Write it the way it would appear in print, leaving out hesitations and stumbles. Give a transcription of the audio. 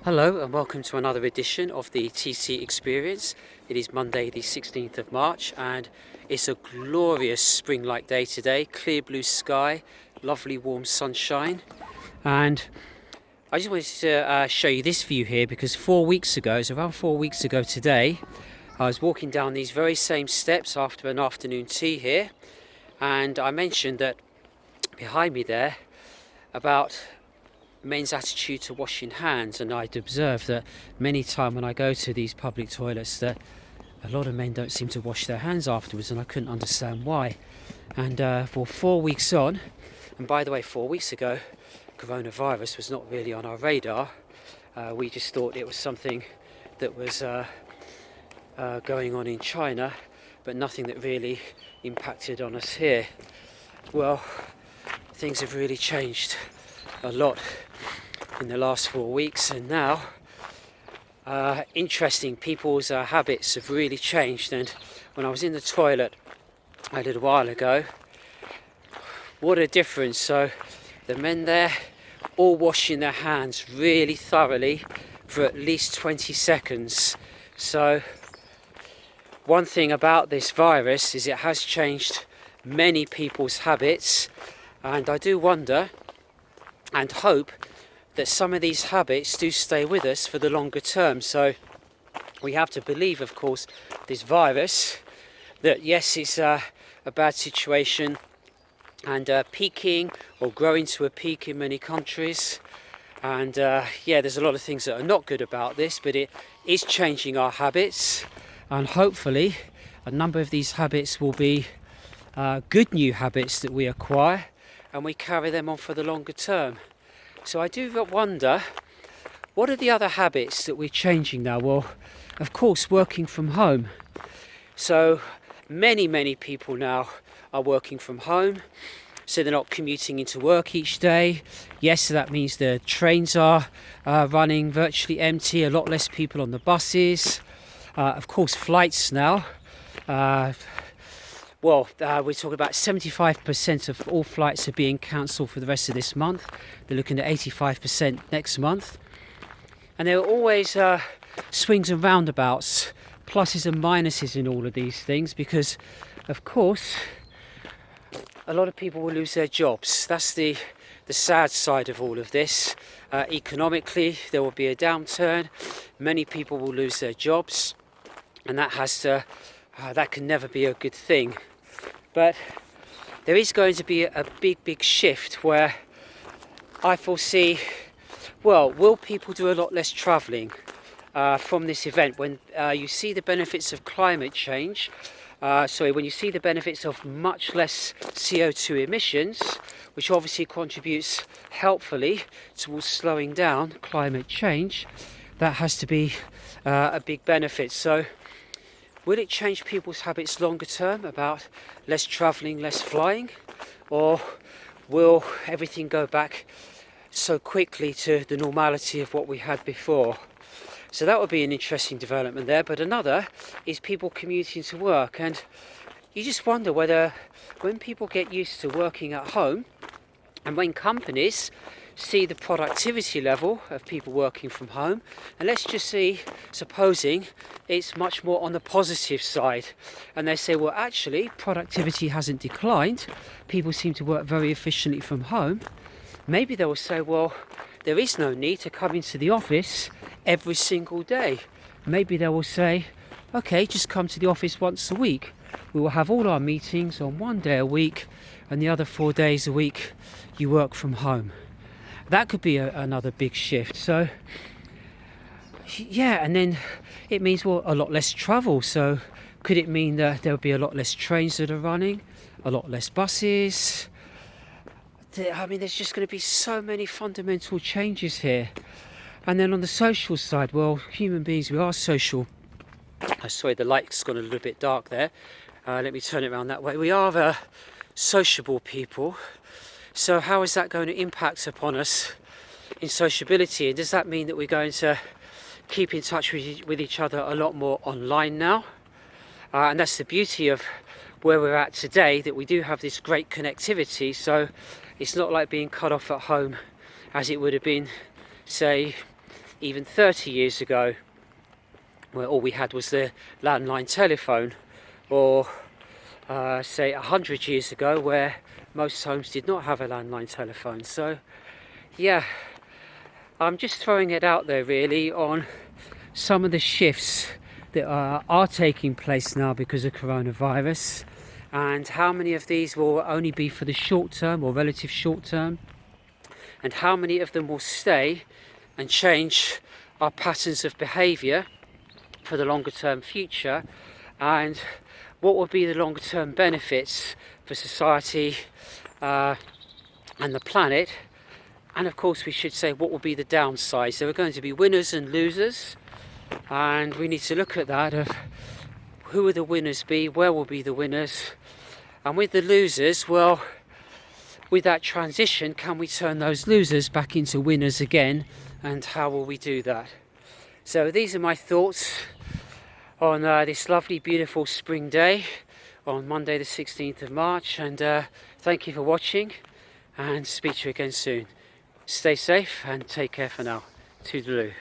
Hello and welcome to another edition of the TC Experience. It is Monday the 16th of March and it's a glorious spring-like day today. Clear blue sky, lovely warm sunshine, and I just wanted to show you this view here because 4 weeks ago, it's around 4 weeks ago today, I was walking down these very same steps after an afternoon tea here, and I mentioned that behind me there about men's attitude to washing hands, and I'd observed that many times when I go to these public toilets that a lot of men don't seem to wash their hands afterwards, and I couldn't understand why. And for 4 weeks on, and by the way, 4 weeks ago coronavirus was not really on our radar. We just thought it was something that was going on in China, but nothing that really impacted on us here. Well, things have really changed a lot in the last 4 weeks, and now interesting, people's habits have really changed. And when I was in the toilet a little while ago, what a difference. So the men there all washing their hands really thoroughly for at least 20 seconds. So one thing about this virus is it has changed many people's habits, and I do wonder and hope that some of these habits do stay with us for the longer term. So we have to believe, of course, this virus, that yes, it's a bad situation and peaking or growing to a peak in many countries. And there's a lot of things that are not good about this, but it is changing our habits, and hopefully a number of these habits will be good new habits that we acquire and we carry them on for the longer term. So I do wonder, what are the other habits that we're changing now? Well, of course, working from home. So many people now are working from home, so they're not commuting into work each day. Yes, so that means the trains are running virtually empty, a lot less people on the buses. Of course, flights now. We're talking about 75% of all flights are being cancelled for the rest of this month. They're looking at 85% next month. And there are always swings and roundabouts, pluses and minuses in all of these things, because, of course, a lot of people will lose their jobs. That's the sad side of all of this. Economically, there will be a downturn. Many people will lose their jobs, and that can never be a good thing. But there is going to be a big shift where I foresee, will people do a lot less travelling from this event when you see the benefits of climate change, when you see the benefits of much less CO2 emissions, which obviously contributes helpfully towards slowing down climate change, that has to be a big benefit. So will it change people's habits longer term about less travelling, less flying? Or will everything go back so quickly to the normality of what we had before? So that would be an interesting development there. But another is people commuting to work. And you just wonder whether when people get used to working at home, and when companies see the productivity level of people working from home, and let's just see, supposing it's much more on the positive side, and they say, well, actually productivity hasn't declined, people seem to work very efficiently from home, maybe they will say, well, there is no need to come into the office every single day. Maybe they will say, okay, just come to the office once a week. We will have all our meetings on one day a week, and the other 4 days a week you work from home. That could be another big shift. So yeah, and then it means, well, a lot less travel. So could it mean that there'll be a lot less trains that are running, a lot less buses? I mean, there's just going to be so many fundamental changes here. And then on the social side, well, human beings, we are social. Sorry, the light's gone a little bit dark there. Let me turn it around that way. We are sociable people. So how is that going to impact upon us in sociability? And does that mean that we're going to keep in touch with each other a lot more online now? And that's the beauty of where we're at today, that we do have this great connectivity. So it's not like being cut off at home as it would have been, say, even 30 years ago, where all we had was the landline telephone, or say 100 years ago, where most homes did not have a landline telephone. So yeah, I'm just throwing it out there really on some of the shifts that are taking place now because of coronavirus, and how many of these will only be for the short term or relative short term, and how many of them will stay and change our patterns of behaviour for the longer term future, and what will be the longer term benefits for society and the planet. And of course we should say what will be the downsides. There are going to be winners and losers, and we need to look at that of who will the winners be, where will be the winners, and with the losers, well, with that transition, can we turn those losers back into winners again, and how will we do that? So these are my thoughts on this lovely beautiful spring day on Monday the 16th of March, and thank you for watching, and speak to you again soon. Stay safe and take care for now. Toodaloo.